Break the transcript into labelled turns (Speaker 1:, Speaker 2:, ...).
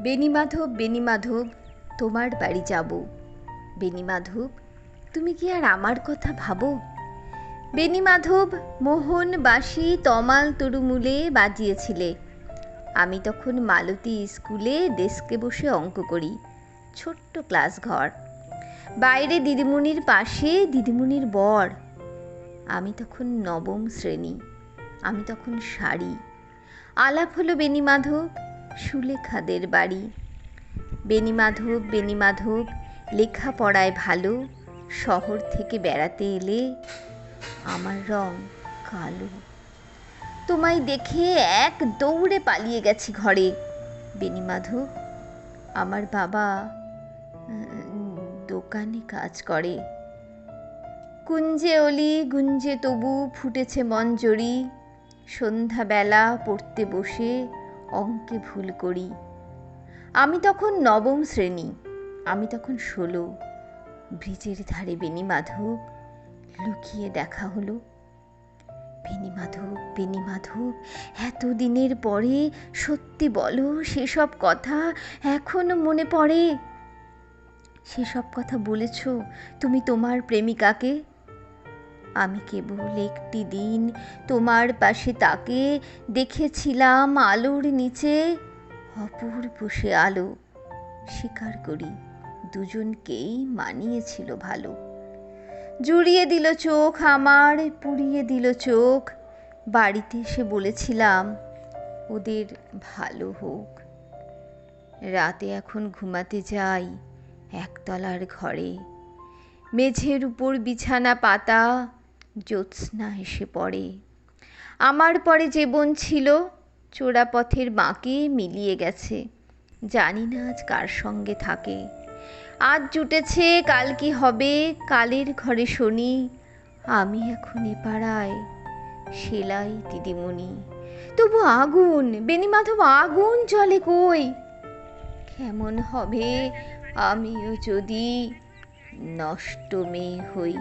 Speaker 1: বেণীমাধব, বেণীমাধব, তোমার বাড়ি যাব। বেণীমাধব, তুমি কি আর আমার কথা ভাবো? বেণীমাধব, মোহন বাঁশি তমাল তরুমূলে বাজিয়েছিলে। আমি তখন মালতী স্কুলে ডেস্কে বসে অঙ্ক করি, ছোট্ট ক্লাস ঘর, বাইরে দিদিমণির পাশে দিদিমণির বর। আমি তখন নবম শ্রেণী, আমি তখন শাড়ি। আলাপ হলো বেণীমাধব, সুলেখাদের বাড়ি। বেণীমাধব, বেণীমাধব, লেখাপড়ায় ভালো, শহর থেকে বেড়াতে এলে। আমার রং কালো। তোমায় দেখে এক দৌড়ে পালিয়ে গেছি ঘরে। বেণীমাধব, আমার বাবা দোকানে কাজ করে। কুঞ্জে অলি গুঞ্জে তবু ফুটেছে মঞ্জরি। সন্ধ্যাবেলা পড়তে বসে অঙ্কে ভুল করি। আমি তখন নবম শ্রেণী, আমি তখন 16। ব্রিজের ধারে বেণীমাধব, লুকিয়ে দেখা হলো। বেণীমাধব, বেণীমাধব, এতদিনের পরে সত্যি বলো, সেসব কথা এখনো মনে পড়ে? সেসব কথা বলেছ তুমি তোমার প্রেমিকাকে? আমি কেবল একটি দিন তোমার পাশে তাকে দেখেছিলাম আলোর নিচে, অপূর্ব সে আলো। স্বীকার করি, দুজনকেই মানিয়েছিল ভালো। জুড়িয়ে দিল চোখ আমার, পুড়িয়ে দিল চোখ। বাড়িতে এসে বলেছিলাম ওদের ভালো হোক। রাতে এখন ঘুমাতে যাই একতলার ঘরে। মেঝের উপর বিছানা পাতা, জ্যোৎস্না এসে পড়ে। আমার পরে যে বোন ছিল, চোরাপথের বাঁকে মিলিয়ে গেছে। জানি না আজ কার সঙ্গে থাকে। আজ জুটেছে, কাল কি হবে, কালের ঘরে শনি। আমি এখন এ পাড়ায় সেলাই দিদিমণি। তবু আগুন, বেণীমাধব, আগুন জ্বলে কই? কেমন হবে আমিও যদি নষ্ট মেয়ে হই।